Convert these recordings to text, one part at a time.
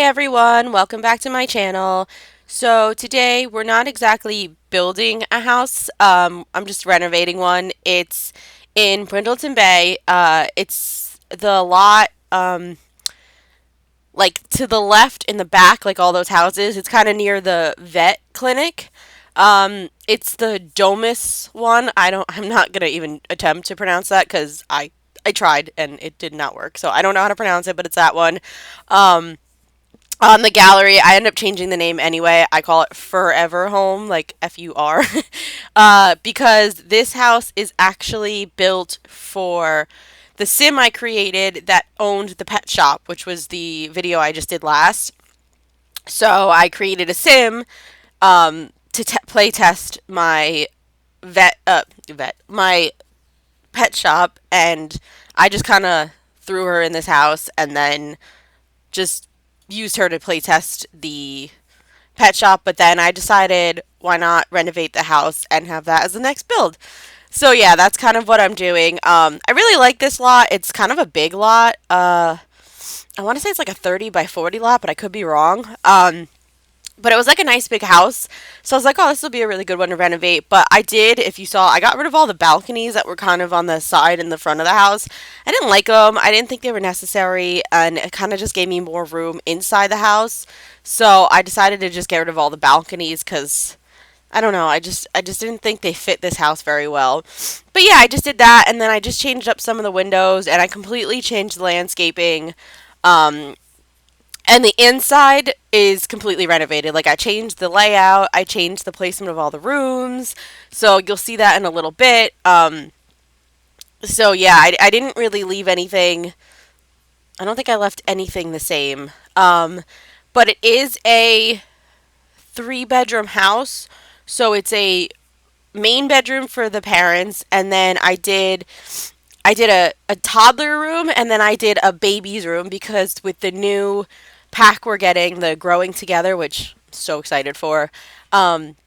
everyone, welcome back to my channel. So today we're not exactly building a house. I'm just renovating one. It's in Brindleton Bay. It's the lot like to the left in the back, like all those houses. It's kind of near the vet clinic. It's the Domus one. I'm not gonna even attempt to pronounce that because I tried and it did not work. So I don't know how to pronounce it, but it's that one. Um, on the gallery, I end up changing the name anyway. I call it Furever Home, like FUR, because this house is actually built for the sim I created that owned the pet shop, which was the video I just did last. So I created a sim to play test my my pet shop, and I just kind of threw her in this house and then just used her to play test the pet shop, but then I decided why not renovate the house and have that as the next build. So yeah, that's kind of what I'm doing. I really like this lot. It's kind of a big lot. I want to say it's like a 30 by 40 lot, but I could be wrong. But it was like a nice big house. So I was like, oh, this will be a really good one to renovate. But I did, if you saw, I got rid of all the balconies that were kind of on the side and the front of the house. I didn't like them. I didn't think they were necessary. And it kind of just gave me more room inside the house. So I decided to just get rid of all the balconies because I don't know. I just didn't think they fit this house very well. But yeah, I just did that. And then I just changed up some of the windows. And I completely changed the landscaping. Um, and the inside is completely renovated. Like I changed the layout, I changed the placement of all the rooms. So you'll see that in a little bit. So yeah, I didn't really leave anything. I don't think I left anything the same. But it is a 3 bedroom house. So it's a main bedroom for the parents, and then I did a toddler room, and then I did a baby's room because with the new pack we're getting, the Growing Together, which I'm so excited for, um,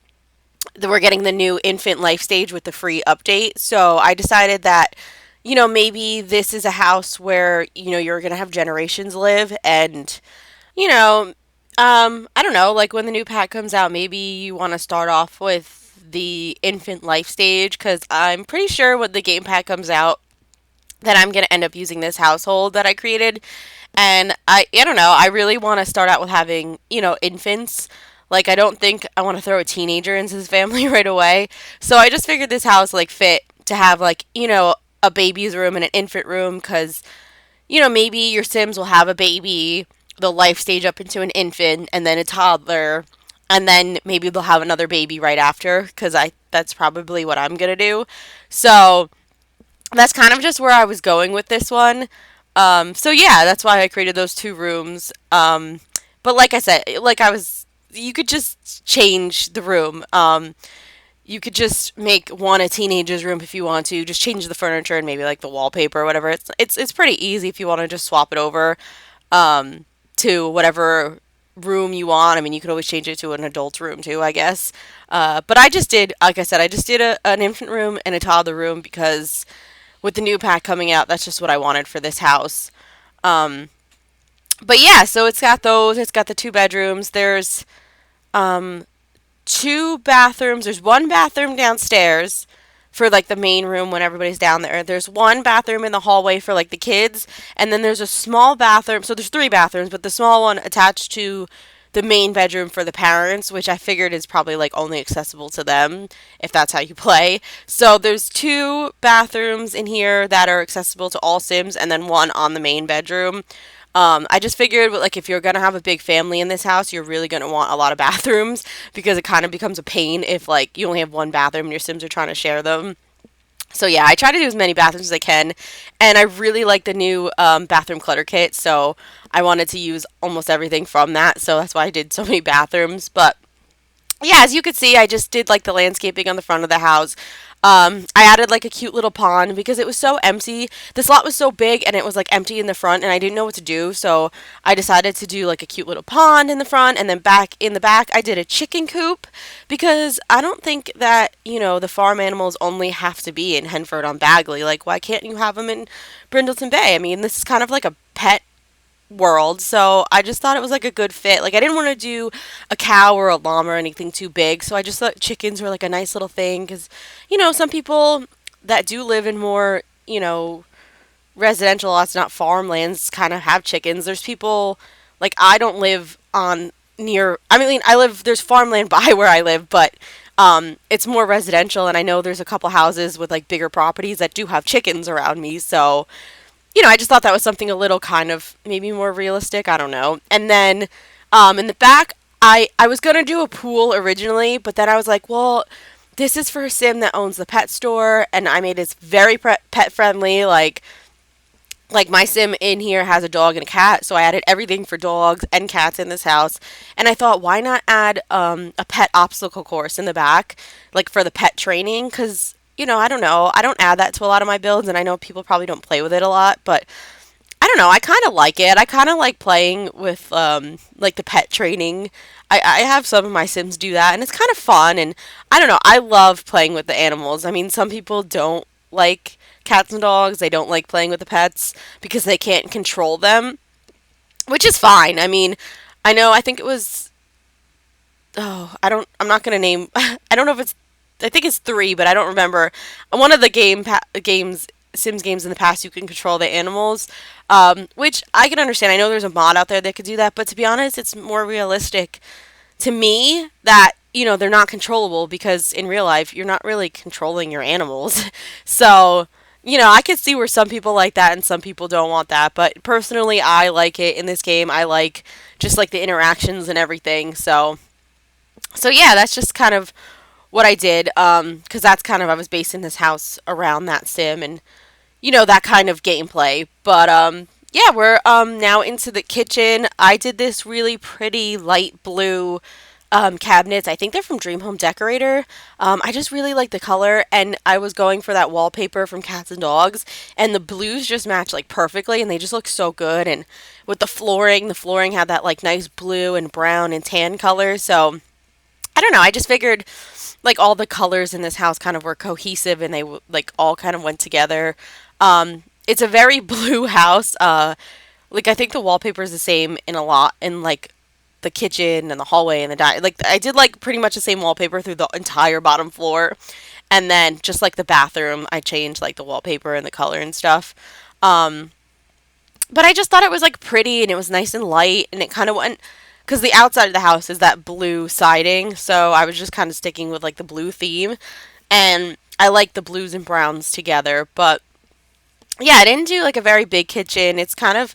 we're getting the new infant life stage with the free update. So I decided that, maybe this is a house where, you're going to have generations live and, you know, I don't know, like when the new pack comes out, maybe you want to start off with the infant life stage because I'm pretty sure when the game pack comes out, that I'm going to end up using this household that I created. And I don't know, I really want to start out with having, infants. Like, I don't think I want to throw a teenager into this family right away. So I just figured this house, like, fit to have, like, a baby's room and an infant room because, maybe your Sims will have a baby, they'll life stage up into an infant and then a toddler. And then maybe they'll have another baby right after because that's probably what I'm going to do. So that's kind of just where I was going with this one. So yeah, that's why I created those 2 rooms. But like I said, you could just change the room. You could just make one a teenager's room if you want to. Just change the furniture and maybe like the wallpaper or whatever. It's pretty easy if you want to just swap it over to whatever room you want. I mean, you could always change it to an adult room too, I guess. But I just did, like I said, I just did an infant room and a toddler room because with the new pack coming out, that's just what I wanted for this house. Um, but yeah, so it's got those. It's got the 2 bedrooms. There's um, 2 bathrooms. There's one bathroom downstairs for like the main room when everybody's down there. There's one bathroom in the hallway for like the kids, and then there's a small bathroom. So there's 3 bathrooms, but the small one attached to the main bedroom for the parents, which I figured is probably like only accessible to them if that's how you play. So there's 2 bathrooms in here that are accessible to all Sims, and then one on the main bedroom. I just figured like if you're gonna have a big family in this house, you're really gonna want a lot of bathrooms because it kind of becomes a pain if like you only have one bathroom and your Sims are trying to share them. So yeah, I try to do as many bathrooms as I can, and I really like the new bathroom clutter kit. So I wanted to use almost everything from that. So that's why I did so many bathrooms. But yeah, as you could see, I just did like the landscaping on the front of the house. I added like a cute little pond because it was so empty. This lot was so big and it was like empty in the front, and I didn't know what to do. So I decided to do like a cute little pond in the front, and then back in the back, I did a chicken coop because I don't think that, the farm animals only have to be in Henford on Bagley. Like, why can't you have them in Brindleton Bay? I mean, this is kind of like a pet world. So I just thought it was like a good fit. Like I didn't want to do a cow or a llama or anything too big. So I just thought chickens were like a nice little thing because, some people that do live in more, residential lots, not farmlands, kind of have chickens. There's people like I don't live on near. I mean, there's farmland by where I live, but it's more residential, and I know there's a couple houses with like bigger properties that do have chickens around me. So I just thought that was something a little kind of maybe more realistic. I don't know. And then in the back, I was gonna do a pool originally, but then I was like, well, this is for a sim that owns the pet store, and I made it very pet friendly. Like my sim in here has a dog and a cat, so I added everything for dogs and cats in this house. And I thought, why not add a pet obstacle course in the back, like for the pet training? Because I don't know, I don't add that to a lot of my builds, and I know people probably don't play with it a lot, but I don't know, I kind of like it. I kind of like playing with like the pet training. I have some of my sims do that, and it's kind of fun. And I don't know, I love playing with the animals. I mean, some people don't like cats and dogs. They don't like playing with the pets because they can't control them, which is fine. I mean, I know, I think it was, I'm not going to name, I don't know if it's, I think it's three, but I don't remember. One of the games, Sims games in the past, you can control the animals, which I can understand. I know there's a mod out there that could do that, but to be honest, it's more realistic to me that they're not controllable, because in real life you're not really controlling your animals. So I could see where some people like that and some people don't want that, but personally I like it in this game. I like just like the interactions and everything. So yeah, that's just kind of what I did, because that's kind of, I was basing this house around that sim, and that kind of gameplay. But yeah, we're now into the kitchen. I did this really pretty light blue cabinets. I think they're from Dream Home Decorator. I just really like the color, and I was going for that wallpaper from Cats and Dogs, and the blues just match like perfectly, and they just look so good. And with the flooring had that like nice blue and brown and tan color. So I don't know, I just figured like all the colors in this house kind of were cohesive, and they like all kind of went together. It's a very blue house. Like I think the wallpaper is the same in a lot in like the kitchen and the hallway and the dining. Like I did like pretty much the same wallpaper through the entire bottom floor, and then just like the bathroom, I changed like the wallpaper and the color and stuff. Um, but I just thought it was like pretty, and it was nice and light, and it kind of went, because the outside of the house is that blue siding, so I was just kind of sticking with like the blue theme, and I like the blues and browns together. But yeah, I didn't do like a very big kitchen. It's kind of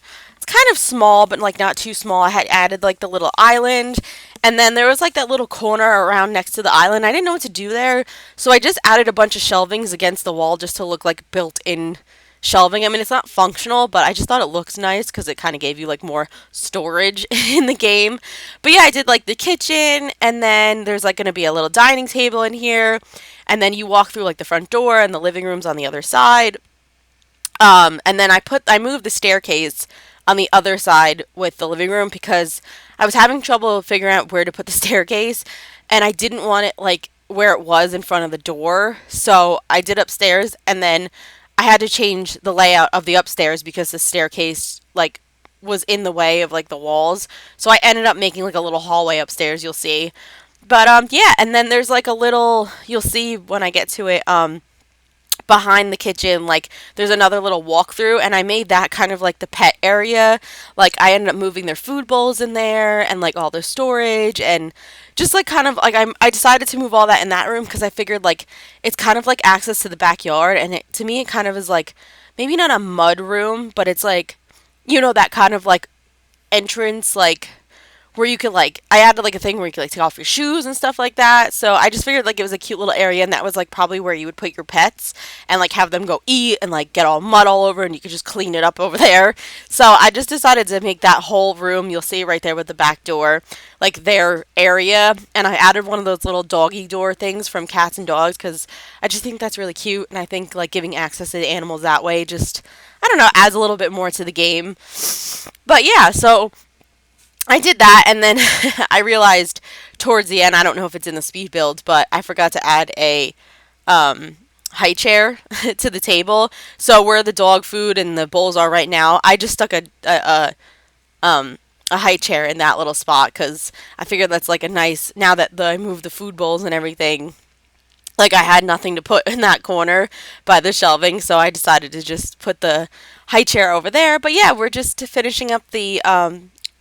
small, but like not too small. I had added like the little island, and then there was like that little corner around next to the island. I didn't know what to do there, so I just added a bunch of shelvings against the wall just to look like built-in shelving. I mean, it's not functional, but I just thought it looks nice because it kind of gave you like more storage in the game. But yeah, I did like the kitchen, and then there's like going to be a little dining table in here, and then you walk through like the front door, and the living room's on the other side. And then I moved the staircase on the other side with the living room, because I was having trouble figuring out where to put the staircase, and I didn't want it like where it was in front of the door. So I did upstairs, and then I had to change the layout of the upstairs because the staircase like was in the way of like the walls. So I ended up making like a little hallway upstairs, you'll see. But yeah, and then there's like a little, you'll see when I get to it, behind the kitchen, like there's another little walkthrough, and I made that kind of like the pet area. Like I ended up moving their food bowls in there, and like all their storage, and just like kind of like I decided to move all that in that room because I figured like it's kind of like access to the backyard, and to me it kind of is like maybe not a mud room, but it's like that kind of like entrance, like where you could like, I added like a thing where you could like take off your shoes and stuff like that. So I just figured like it was a cute little area, and that was like probably where you would put your pets and like have them go eat and like get all mud all over, and you could just clean it up over there. So I just decided to make that whole room, you'll see right there with the back door, like their area. And I added one of those little doggy door things from Cats and Dogs because I just think that's really cute, and I think like giving access to the animals that way just, I don't know, adds a little bit more to the game. But yeah, so I did that, and then I realized towards the end, I don't know if it's in the speed build, but I forgot to add a high chair to the table. So where the dog food and the bowls are right now, I just stuck a high chair in that little spot because I figured that's like a nice, now that I moved the food bowls and everything, like I had nothing to put in that corner by the shelving, so I decided to just put the high chair over there. But yeah, we're just finishing up the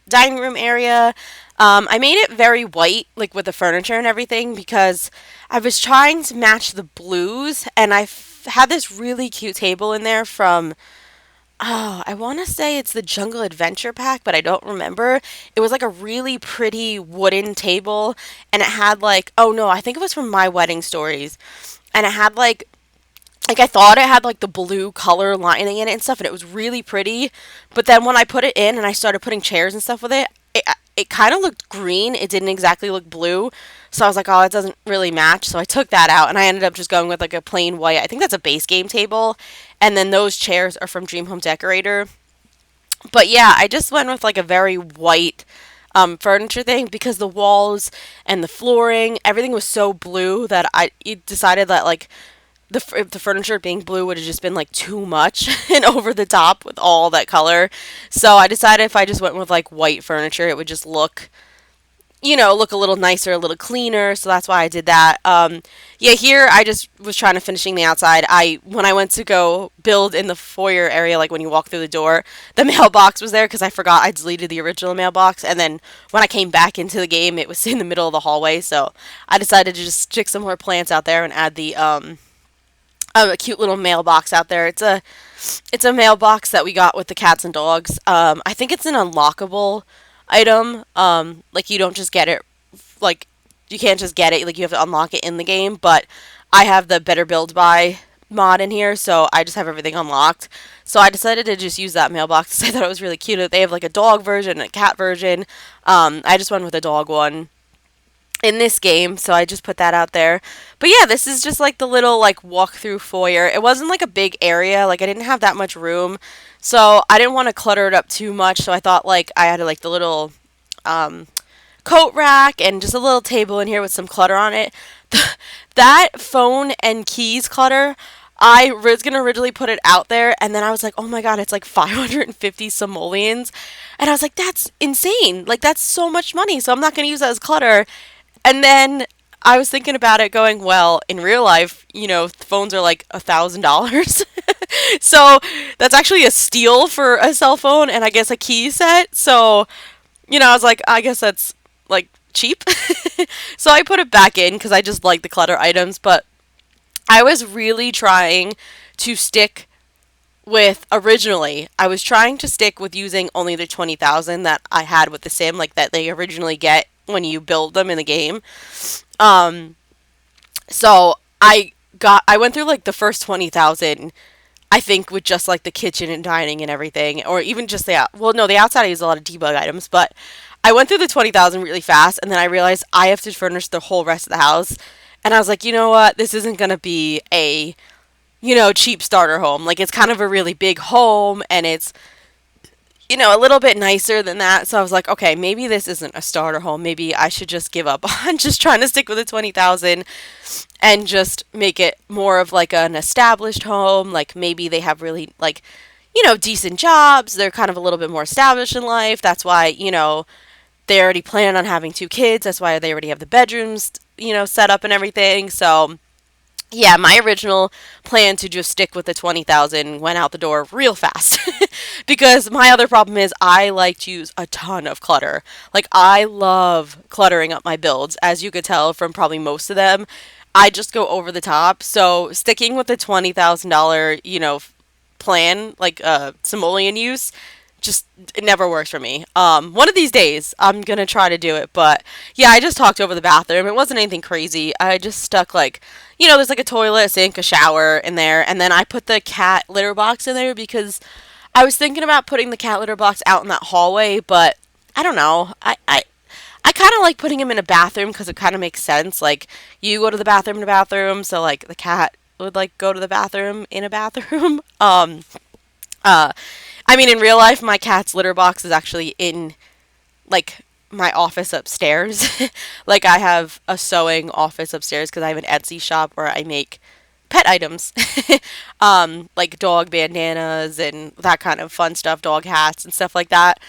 dining room area. I made it very white, like with the furniture and everything, because I was trying to match the blues, and had this really cute table in there from, oh, I want to say it's the Jungle Adventure Pack, but I don't remember. It was like a really pretty wooden table, and it had like, oh no, I think it was from My Wedding Stories, and it had like I thought it had like the blue color lining in it and stuff, and it was really pretty. But then when I put it in and I started putting chairs and stuff with it, it kind of looked green. It didn't exactly look blue. So I was like, oh, it doesn't really match. So I took that out and I ended up just going with like a plain white. I think that's a base game table. And then those chairs are from Dream Home Decorator. But yeah, I just went with like a very white furniture thing because the walls and the flooring, everything was so blue that I decided that like the furniture being blue would have just been like too much and over the top with all that color. So I decided if I just went with like white furniture, it would just look, look a little nicer, a little cleaner. So that's why I did that. Yeah, here I just was trying to finishing the outside. When I went to go build in the foyer area, like when you walk through the door, the mailbox was there because I forgot I deleted the original mailbox. And then when I came back into the game, it was in the middle of the hallway. So I decided to just stick some more plants out there and add a cute little mailbox out there. It's a mailbox that we got with the cats and dogs. I think it's an unlockable item. Like you don't just get it, like you can't just get it. Like you have to unlock it in the game. But I have the Better Build Buy mod in here, so I just have everything unlocked. So I decided to just use that mailbox. I thought it was really cute. They have like a dog version, a cat version. I just went with a dog one in this game, so I just put that out there. But yeah, this is just like the little like walk through foyer. It wasn't like a big area, like I didn't have that much room, so I didn't want to clutter it up too much. So I thought like I had like the little um, coat rack and just a little table in here with some clutter on it. That phone and keys clutter, I was gonna originally put it out there, and then I was like, oh my god, it's like 550 simoleons, and I was like, that's insane. Like that's so much money, so I'm not gonna use that as clutter. And then I was thinking about it going, well, in real life, phones are like $1,000. So that's actually a steal for a cell phone and I guess a key set. So, I was like, I guess that's like cheap. So I put it back in because I just like the clutter items. But I was really trying to stick with originally. I was trying to stick with using only the 20,000 that I had with the sim, like that they originally get when you build them in the game. Um, so I went through like the first 20,000, I think, with just like the kitchen and dining and everything, or even just the outside I use a lot of debug items, but I went through the 20,000 really fast, and then I realized I have to furnish the whole rest of the house, and I was like, you know what, this isn't gonna be a cheap starter home. Like it's kind of a really big home, and it's a little bit nicer than that. So I was like, okay, maybe this isn't a starter home. Maybe I should just give up on just trying to stick with the 20,000 and just make it more of like an established home. Like maybe they have really like, decent jobs. They're kind of a little bit more established in life. That's why, they already plan on having 2 kids. That's why they already have the bedrooms, set up and everything. So yeah, my original plan to just stick with the 20,000 went out the door real fast. Because my other problem is I like to use a ton of clutter. Like, I love cluttering up my builds. As you could tell from probably most of them, I just go over the top. So, sticking with the $20,000, plan, like simoleon use, just it never works for me. One of these days I'm gonna try to do it, but yeah, I just talked over the bathroom. It wasn't anything crazy. I just stuck like, there's like a toilet, a sink, a shower in there, and then I put the cat litter box in there because I was thinking about putting the cat litter box out in that hallway, but I don't know. I kind of like putting him in a bathroom because it kind of makes sense. Like you go to the bathroom in a bathroom, so like the cat would like go to the bathroom in a bathroom. Uh, I mean, in real life, my cat's litter box is actually in, like, my office upstairs. Like, I have a sewing office upstairs because I have an Etsy shop where I make pet items, like dog bandanas and that kind of fun stuff, dog hats and stuff like that.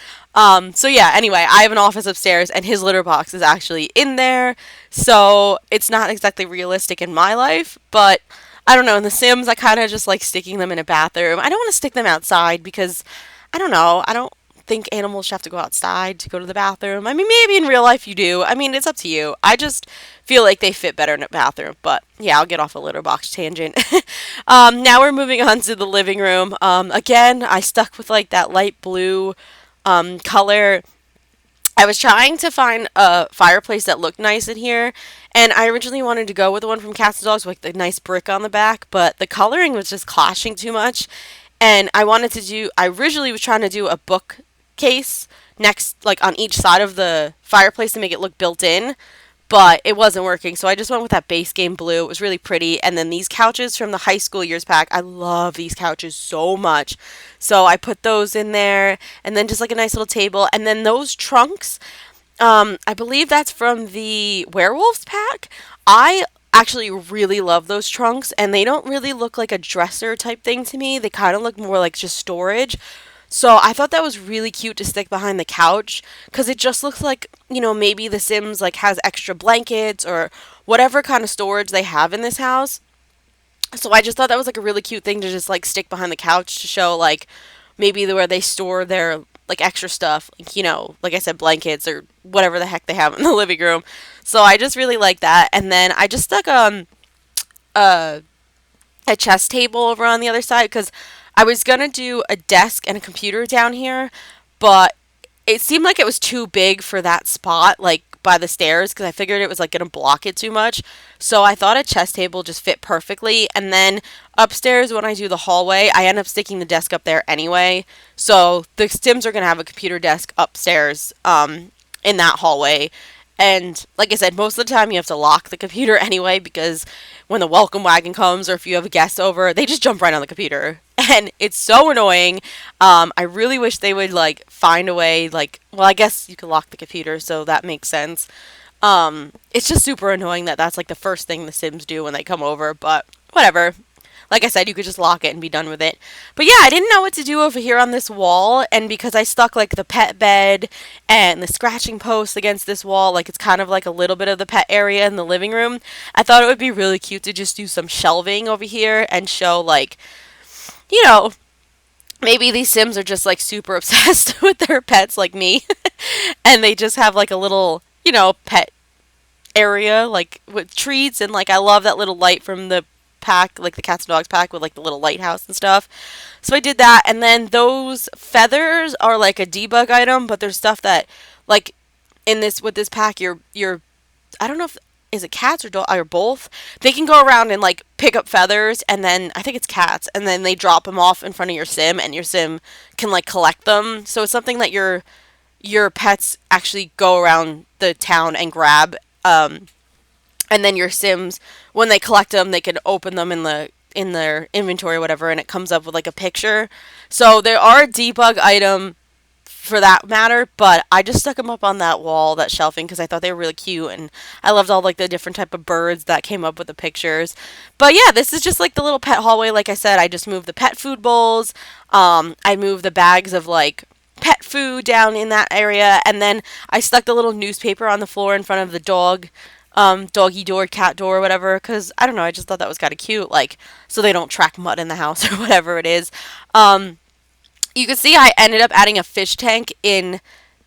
So yeah, anyway, I have an office upstairs and his litter box is actually in there. So it's not exactly realistic in my life, but I don't know. In The Sims, I kind of just like sticking them in a bathroom. I don't want to stick them outside because I don't know. I don't think animals should have to go outside to go to the bathroom. I mean, maybe in real life you do. I mean, it's up to you. I just feel like they fit better in a bathroom. But yeah, I'll get off a litter box tangent. Now we're moving on to the living room. Again, I stuck with like that light blue color. I was trying to find a fireplace that looked nice in here, and I originally wanted to go with the one from Cats and Dogs with the nice brick on the back, but the coloring was just clashing too much. And I originally was trying to do a bookcase next, like on each side of the fireplace to make it look built in, but it wasn't working. So I just went with that base game blue. It was really pretty. And then these couches from the high school years pack. I love these couches so much. So I put those in there and then just like a nice little table. And then those trunks, I believe that's from the werewolves pack. I actually really love those trunks and they don't really look like a dresser type thing to me. They kind of look more like just storage. So I thought that was really cute to stick behind the couch because it just looks like, maybe The Sims like has extra blankets or whatever kind of storage they have in this house. So I just thought that was like a really cute thing to just like stick behind the couch to show like maybe where they store their like extra stuff, like, like I said, blankets or whatever the heck they have in the living room. So I just really like that. And then I just stuck a a chess table over on the other side because I was gonna do a desk and a computer down here, but it seemed like it was too big for that spot, like by the stairs, because I figured it was like gonna block it too much. So I thought a chess table just fit perfectly. And then upstairs, when I do the hallway, I end up sticking the desk up there anyway. So the Sims are gonna have a computer desk upstairs, in that hallway. And like I said, most of the time you have to lock the computer anyway because when the welcome wagon comes or if you have a guest over, they just jump right on the computer. And it's so annoying. I really wish they would like find a way, like, well, I guess you could lock the computer, so that makes sense. It's just super annoying that that's like the first thing the Sims do when they come over, but whatever. Like I said, you could just lock it and be done with it. But yeah, I didn't know what to do over here on this wall, and because I stuck like the pet bed and the scratching post against this wall, like it's kind of like a little bit of the pet area in the living room, I thought it would be really cute to just do some shelving over here and show like, you know, maybe these Sims are just like super obsessed with their pets like me, and they just have like a little, pet area like with treats, and like I love that little light from the pack, like the Cats and Dogs pack with like the little lighthouse and stuff. So I did that, and then those feathers are like a debug item, but there's stuff that like in this with this pack, you're I don't know if is it cats or or both. They can go around and like pick up feathers, and then I think it's cats, and then they drop them off in front of your Sim, and your Sim can like collect them. So it's something that your pets actually go around the town and grab. And then your Sims, when they collect them, they can open them in their inventory or whatever, and it comes up with like a picture. So there are a debug item for that matter, but I just stuck them up on that wall, that shelving, because I thought they were really cute, and I loved all like the different type of birds that came up with the pictures. But yeah, this is just like the little pet hallway. Like I said, I just moved the pet food bowls. I moved the bags of like pet food down in that area, and then I stuck the little newspaper on the floor in front of the doggy door, cat door, whatever, because I don't know, I just thought that was kind of cute, like, so they don't track mud in the house or whatever it is. You can see I ended up adding a fish tank in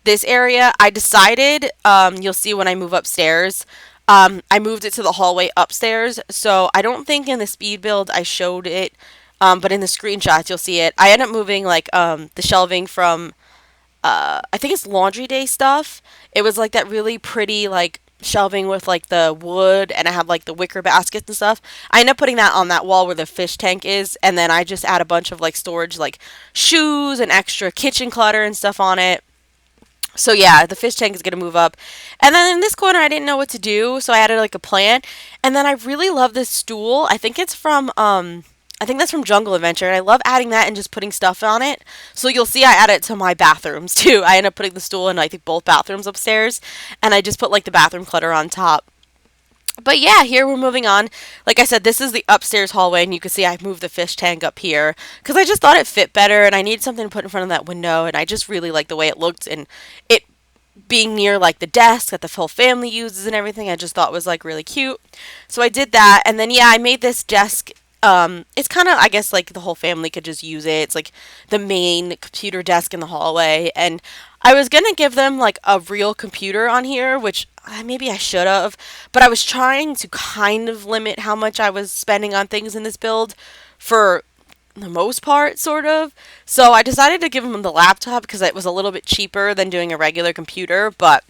this area. I decided, you'll see when I move upstairs, I moved it to the hallway upstairs, so I don't think in the speed build I showed it, but in the screenshots you'll see it. I ended up moving, like, the shelving from, I think it's laundry day stuff. It was, like, that really pretty, like, shelving with like the wood, and I have like the wicker baskets and stuff. I end up putting that on that wall where the fish tank is, and then I just add a bunch of like storage, like shoes and extra kitchen clutter and stuff on it. So yeah, the fish tank is going to move up. And then in this corner I didn't know what to do, so I added like a plant. And then I really love this stool. I think it's from I think that's from Jungle Adventure, and I love adding that and just putting stuff on it. So you'll see I add it to my bathrooms too. I end up putting the stool in I think both bathrooms upstairs, and I just put like the bathroom clutter on top. But yeah, here we're moving on. Like I said, this is the upstairs hallway, and you can see I moved the fish tank up here because I just thought it fit better, and I needed something to put in front of that window, and I just really liked the way it looked, and it being near like the desk that the whole family uses and everything, I just thought was like really cute. So I did that, and then yeah, I made this desk. It's kind of, I guess, like the whole family could just use it. It's like the main computer desk in the hallway, and I was gonna give them like a real computer on here, which maybe I should have, but I was trying to kind of limit how much I was spending on things in this build for the most part, sort of. So I decided to give them the laptop because it was a little bit cheaper than doing a regular computer. But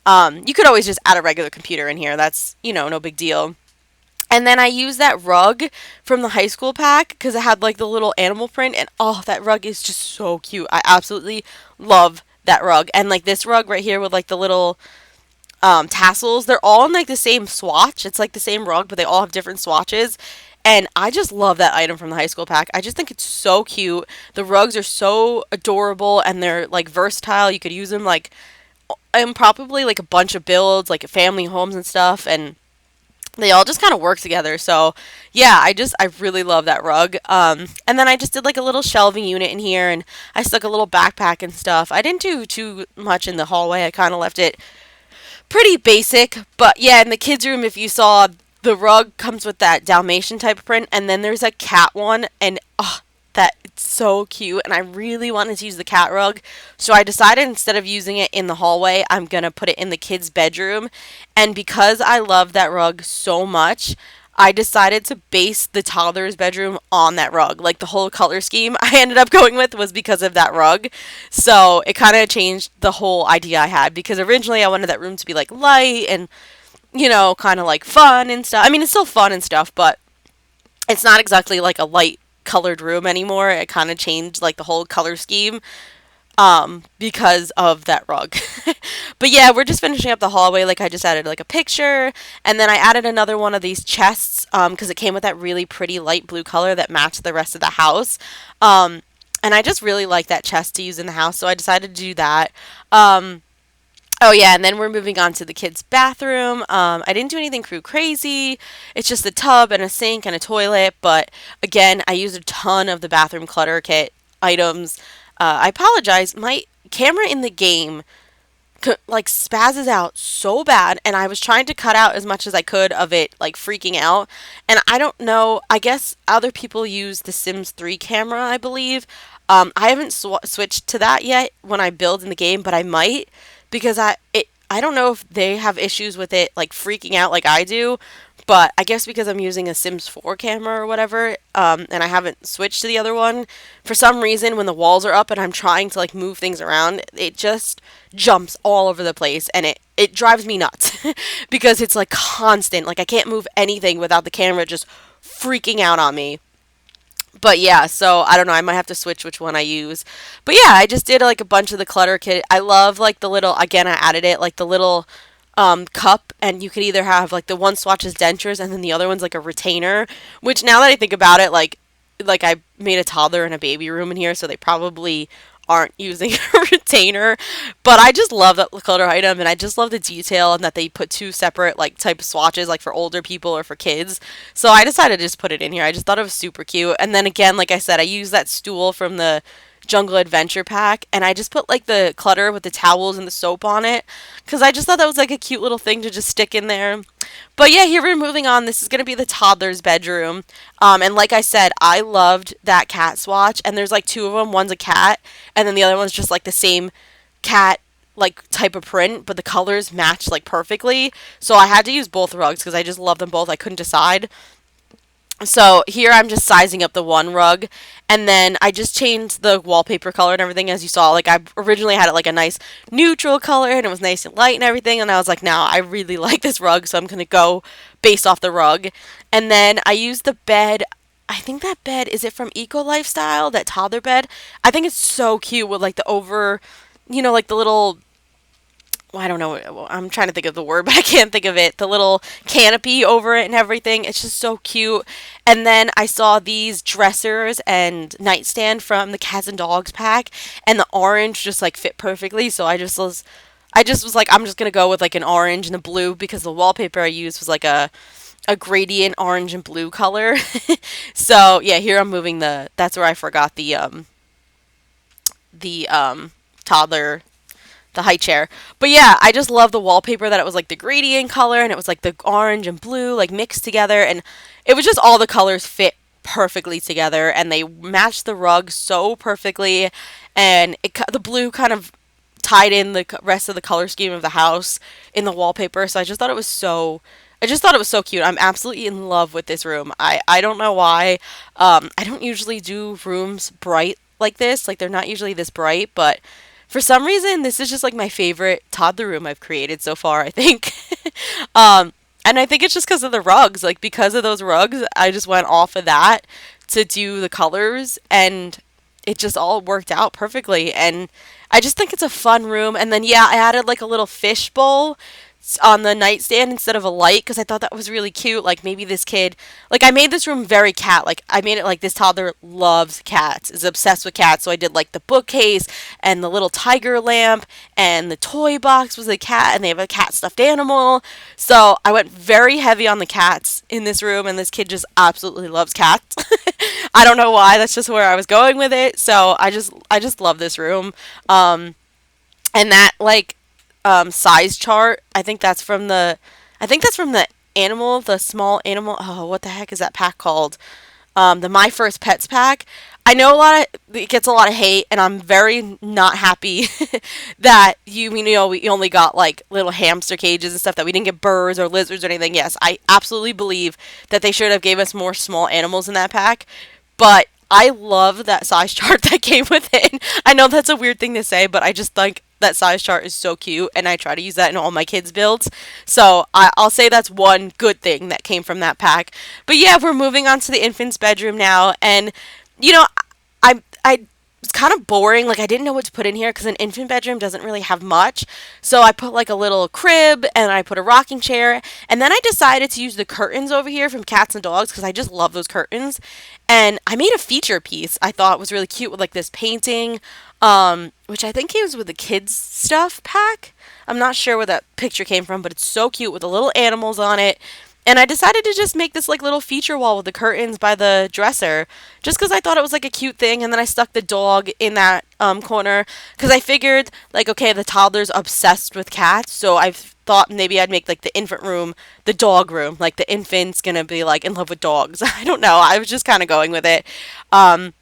you could always just add a regular computer in here. That's, no big deal. And then I used that rug from the high school pack because it had like the little animal print. And oh, that rug is just so cute. I absolutely love that rug. And like this rug right here with like the little tassels. They're all in like the same swatch. It's like the same rug, but they all have different swatches. And I just love that item from the high school pack. I just think it's so cute. The rugs are so adorable and they're like versatile. You could use them like in probably like a bunch of builds, like family homes and stuff. And they all just kind of work together. So yeah, I really love that rug. And then I just did like a little shelving unit in here, and I stuck a little backpack and stuff. I didn't do too much in the hallway. I kind of left it pretty basic. But yeah, in the kids' room, if you saw, the rug comes with that Dalmatian type print, and then there's a cat one, and oh, that it's so cute. And I really wanted to use the cat rug, so I decided instead of using it in the hallway, I'm gonna put it in the kids' bedroom. And because I love that rug so much, I decided to base the toddler's bedroom on that rug. Like the whole color scheme I ended up going with was because of that rug. So it kind of changed the whole idea I had because originally I wanted that room to be like light and, kind of like fun and stuff. I mean, it's still fun and stuff, but it's not exactly like a light colored room anymore. It kind of changed like the whole color scheme because of that rug. But yeah, we're just finishing up the hallway. Like I just added like a picture, and then I added another one of these chests because it came with that really pretty light blue color that matched the rest of the house. And I just really like that chest to use in the house, so I decided to do that. Oh yeah, and then we're moving on to the kids' bathroom. I didn't do anything crazy. It's just a tub and a sink and a toilet. But again, I used a ton of the bathroom clutter kit items. I apologize. My camera in the game like spazzes out so bad, and I was trying to cut out as much as I could of it like freaking out. And I don't know, I guess other people use the Sims 3 camera, I believe. I haven't switched to that yet when I build in the game, but I might because I don't know if they have issues with it like freaking out like I do, but I guess because I'm using a Sims 4 camera or whatever, and I haven't switched to the other one, for some reason when the walls are up and I'm trying to like move things around, it just jumps all over the place, and it drives me nuts because it's like constant. Like I can't move anything without the camera just freaking out on me. But yeah, so I don't know. I might have to switch which one I use. But yeah, I just did like a bunch of the clutter kit. I love like the little, again, I added it, like the little cup, and you could either have like the one swatches dentures and then the other one's like a retainer, which now that I think about it, like I made a toddler and a baby room in here, so they probably aren't using a retainer. But I just love that clutter item, and I just love the detail and that they put two separate like type of swatches, like for older people or for kids. So I decided to just put it in here. I just thought it was super cute. And then again, like I said, I used that stool from the Jungle Adventure pack, and I just put like the clutter with the towels and the soap on it because I just thought that was like a cute little thing to just stick in there. But yeah, here we're moving on. This is going to be the toddler's bedroom. And like I said, I loved that cat swatch, and there's like two of them. One's a cat, and then the other one's just like the same cat like type of print, but the colors match like perfectly. So I had to use both rugs because I just love them both. I couldn't decide. So here I'm just sizing up the one rug, and then I just changed the wallpaper color and everything, as you saw. Like I originally had it like a nice neutral color and it was nice and light and everything, and I was like, now I really like this rug, so I'm gonna go based off the rug. And then I used the bed. I think that bed, is it from Eco Lifestyle, that toddler bed? I think it's so cute with like the over, like the little, I don't know. I'm trying to think of the word, but I can't think of it. The little canopy over it and everything. It's just so cute. And then I saw these dressers and nightstand from the cats and dogs pack, and the orange just like fit perfectly. So I just was like, I'm just gonna go with like an orange and a blue because the wallpaper I used was like a gradient orange and blue color. So yeah, here I'm moving the. That's where I forgot the toddler, the high chair. But yeah, I just love the wallpaper that it was like the gradient color and it was like the orange and blue like mixed together, and it was just all the colors fit perfectly together and they matched the rug so perfectly, and the blue kind of tied in the rest of the color scheme of the house in the wallpaper. So I just thought it was so cute. I'm absolutely in love with this room. I don't know why. I don't usually do rooms bright like this. Like they're not usually this bright, but for some reason this is just like my favorite toddler room I've created so far, I think. um, and I think it's just because of the rugs. Like because of those rugs, I just went off of that to do the colors, and it just all worked out perfectly. And I just think it's a fun room. And then yeah, I added like a little fish bowl on the nightstand instead of a light because I thought that was really cute. Like maybe this kid, like I made this room very cat. Like I made it like this toddler loves cats, is obsessed with cats. So I did like the bookcase and the little tiger lamp and the toy box was a cat and they have a cat stuffed animal. So I went very heavy on the cats in this room, and this kid just absolutely loves cats. I don't know why. That's just where I was going with it. So I just love this room. Um, and that like size chart. I think that's from the animal, the small animal. Oh, what the heck is that pack called? The My First Pets pack. I know it gets a lot of hate, and I'm very not happy that we only got like little hamster cages and stuff, that we didn't get birds or lizards or anything. Yes, I absolutely believe that they should have gave us more small animals in that pack, but I love that size chart that came with it. I know that's a weird thing to say, but I just think that size chart is so cute, and I try to use that in all my kids' builds. So I'll say that's one good thing that came from that pack. But yeah, we're moving on to the infant's bedroom now, and you know, I it's kind of boring. Like I didn't know what to put in here because an infant bedroom doesn't really have much. So I put like a little crib and I put a rocking chair, and then I decided to use the curtains over here from Cats and Dogs because I just love those curtains. And I made a feature piece I thought was really cute with like this painting, which I think it was with the kids stuff pack. I'm not sure where that picture came from, but it's so cute with the little animals on it. And I decided to just make this like little feature wall with the curtains by the dresser, just because I thought it was like a cute thing. And then I stuck the dog in that corner because I figured like, okay, the toddler's obsessed with cats, so I thought maybe I'd make like the infant room the dog room. Like the infant's gonna be like in love with dogs. I don't know. I was just kind of going with it. Um,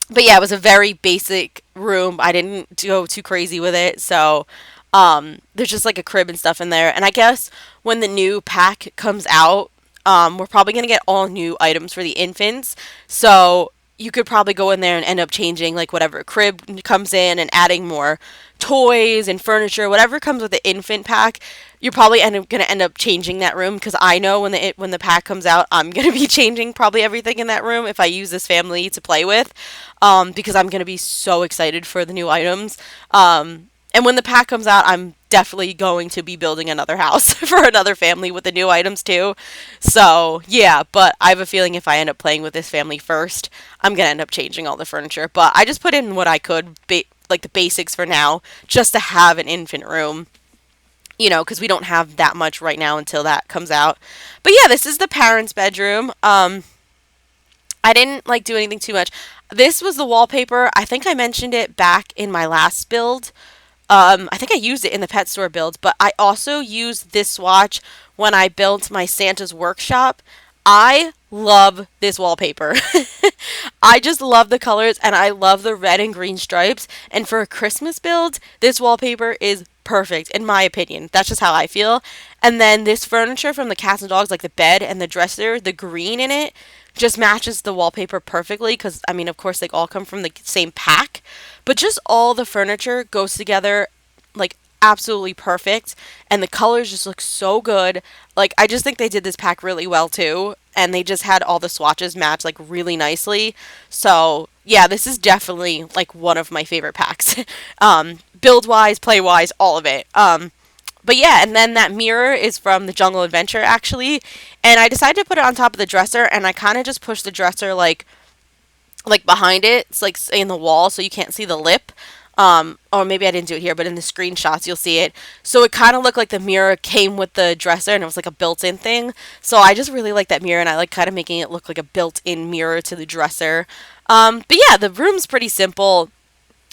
but yeah, it was a very basic room. I didn't go too crazy with it. So there's just like a crib and stuff in there. And I guess when the new pack comes out, we're probably going to get all new items for the infants. So you could probably go in there and end up changing like whatever crib comes in and adding more toys and furniture, whatever comes with the infant pack. You're probably going to end up changing that room because I know when the pack comes out, I'm going to be changing probably everything in that room if I use this family to play with, because I'm going to be so excited for the new items. And when the pack comes out, I'm definitely going to be building another house for another family with the new items too. So, yeah, but I have a feeling if I end up playing with this family first, I'm going to end up changing all the furniture. But I just put in what I could, like the basics for now, just to have an infant room. Because we don't have that much right now until that comes out. But yeah, this is the parents' bedroom. I didn't like do anything too much. This was the wallpaper. I think I mentioned it back in my last build. I think I used it in the pet store build, but I also used this swatch when I built my Santa's workshop. I love this wallpaper. I just love the colors, and I love the red and green stripes. And for a Christmas build, this wallpaper is perfect, in my opinion. That's just how I feel. And then this furniture from the Cats and Dogs, like the bed and the dresser, the green in it, just matches the wallpaper perfectly because, I mean, of course, they all come from the same pack. But just all the furniture goes together like absolutely perfect, and the colors just look so good. Like I just think they did this pack really well too, and they just had all the swatches match like really nicely. So yeah, this is definitely like one of my favorite packs. Build wise, play wise, all of it. But yeah, and then that mirror is from the Jungle Adventure actually, and I decided to put it on top of the dresser, and I kind of just pushed the dresser like behind it. It's like in the wall, so you can't see the lip. Or maybe I didn't do it here, but in the screenshots you'll see it. So it kind of looked like the mirror came with the dresser and it was like a built-in thing. So I just really like that mirror, and I like kind of making it look like a built-in mirror to the dresser. But yeah, the room's pretty simple.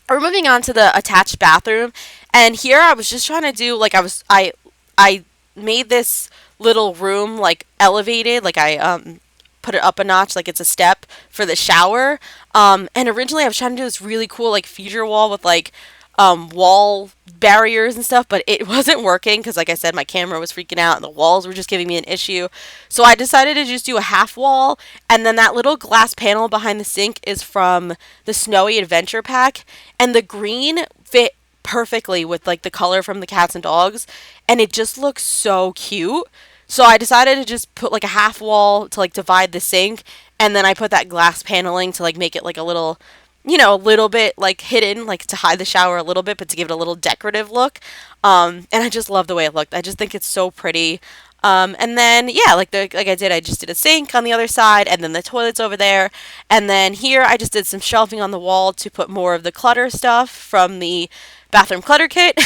We're moving on to the attached bathroom, and here I was just trying to do like I made this little room like elevated, like I put it up a notch, like it's a step for the shower. And originally I was trying to do this really cool like feature wall with like wall barriers and stuff, but it wasn't working because, like I said, my camera was freaking out and the walls were just giving me an issue. So I decided to just do a half wall, and then that little glass panel behind the sink is from the Snowy Adventure Pack, and the green fit perfectly with like the color from the cats and dogs, and it just looks so cute. So I decided to just put like a half wall to like divide the sink, and then I put that glass paneling to like make it like a little, a little bit like hidden, like to hide the shower a little bit, but to give it a little decorative look. And I just love the way it looked. I just think it's so pretty. And then yeah, I just did a sink on the other side, and then the toilet's over there, and then here I just did some shelving on the wall to put more of the clutter stuff from the bathroom clutter kit.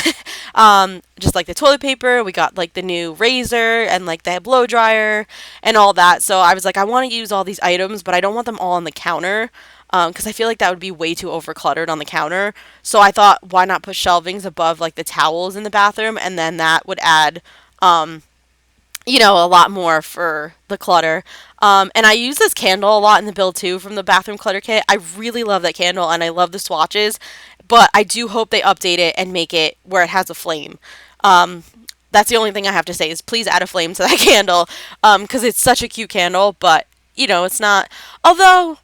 Just like the toilet paper, we got like the new razor and like the blow dryer and all that. So I was like, I want to use all these items, but I don't want them all on the counter. Because I feel like that would be way too over cluttered on the counter. So I thought, why not put shelvings above like the towels in the bathroom, and then that would add a lot more for the clutter. And I use this candle a lot in the build too from the bathroom clutter kit. I really love that candle, and I love the swatches, but I do hope they update it and make it where it has a flame. That's the only thing I have to say is please add a flame to that candle, because it's such a cute candle, but it's not. Although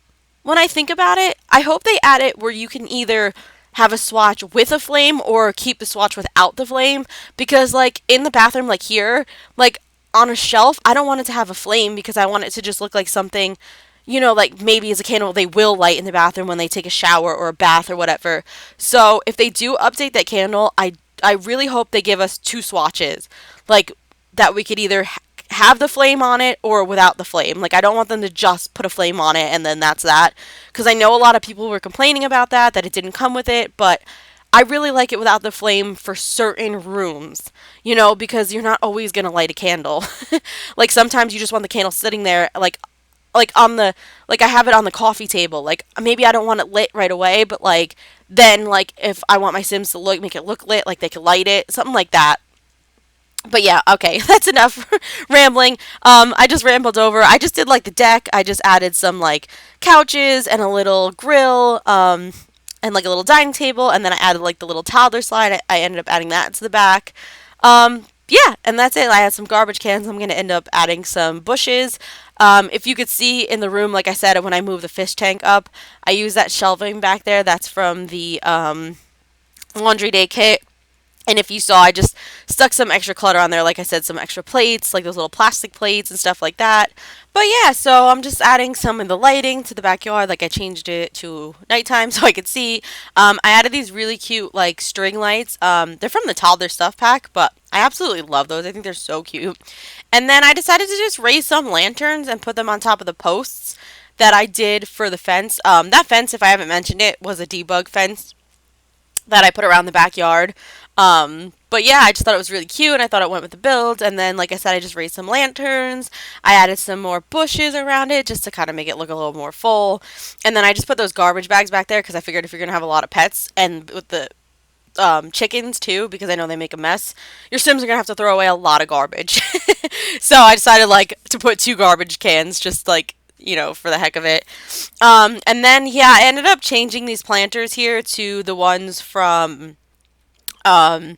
when I think about it, I hope they add it where you can either have a swatch with a flame or keep the swatch without the flame, because like in the bathroom, like here, like on a shelf, I don't want it to have a flame because I want it to just look like something, like maybe as a candle they will light in the bathroom when they take a shower or a bath or whatever. So if they do update that candle, I really hope they give us two swatches, like that we could either have the flame on it or without the flame. Like I don't want them to just put a flame on it and then that's that, because I know a lot of people were complaining about that it didn't come with it, but I really like it without the flame for certain rooms, because you're not always going to light a candle. Like sometimes you just want the candle sitting there, like on the, like I have it on the coffee table. Like maybe I don't want it lit right away, but like then like if I want my Sims to make it look lit, like they could light it, something like that. But yeah, okay, that's enough rambling. I just rambled over. I just did like the deck. I just added some like couches and a little grill, and like a little dining table, and then I added like the little toddler slide. I ended up adding that to the back. Yeah, and that's it. I had some garbage cans. I'm gonna end up adding some bushes. If you could see in the room, like I said, when I moved the fish tank up, I used that shelving back there. That's from the laundry day kit. And if you saw, I just stuck some extra clutter on there. Like I said, some extra plates, like those little plastic plates and stuff like that. But yeah, so I'm just adding some of the lighting to the backyard. Like I changed it to nighttime so I could see. I added these really cute like string lights. They're from the toddler stuff pack, but I absolutely love those. I think they're so cute. And then I decided to just raise some lanterns and put them on top of the posts that I did for the fence. That fence, if I haven't mentioned it, was a debug fence that I put around the backyard. But yeah, I just thought it was really cute, and I thought it went with the build. And then, like I said, I just raised some lanterns. I added some more bushes around it just to kind of make it look a little more full. And then I just put those garbage bags back there because I figured if you're gonna have a lot of pets, and with the chickens too, because I know they make a mess, your Sims are gonna have to throw away a lot of garbage. So I decided like to put two garbage cans, just like for the heck of it. And then yeah, I ended up changing these planters here to the ones from the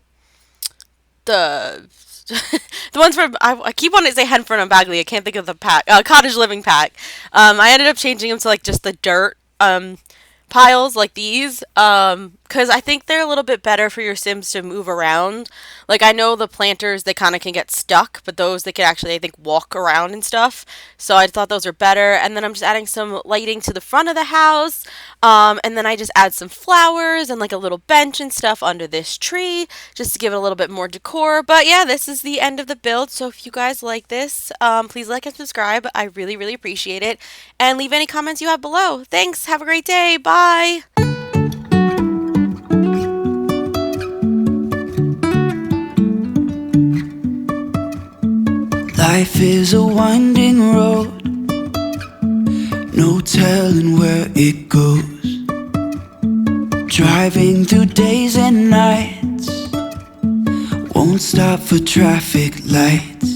the ones from I keep wanting to say Henford and Bagley. I can't think of the pack. Cottage Living pack. I ended up changing them to like just the dirt piles like these, because I think they're a little bit better for your Sims to move around. Like I know the planters, they kind of can get stuck, but those they can actually, I think, walk around and stuff. So I thought those are better. And then I'm just adding some lighting to the front of the house, and then I just add some flowers and like a little bench and stuff under this tree just to give it a little bit more decor. But yeah, this is the end of the build. So if you guys like this, please like and subscribe. I really, really appreciate it. And leave any comments you have below. Thanks. Have a great day. Bye. Life is a winding road, no telling where it goes. Driving through days and nights, won't stop for traffic lights.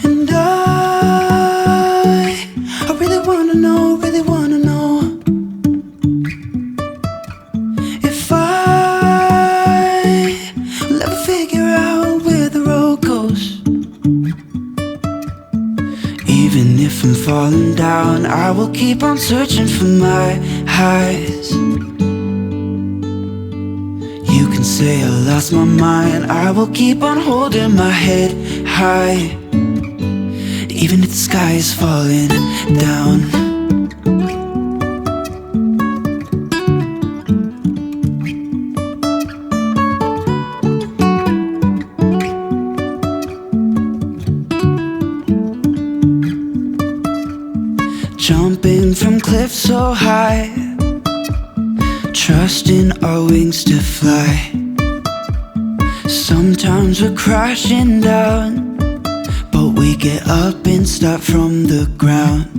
And I really wanna know, if I will ever figure out where the road goes. Even if I'm falling down, I will keep on searching for my highs. You can say I lost my mind, I will keep on holding my head high, even if the sky is falling down. Jumping from cliffs so high, trusting our wings to fly. Sometimes we're crashing down, but we get up and start from the ground.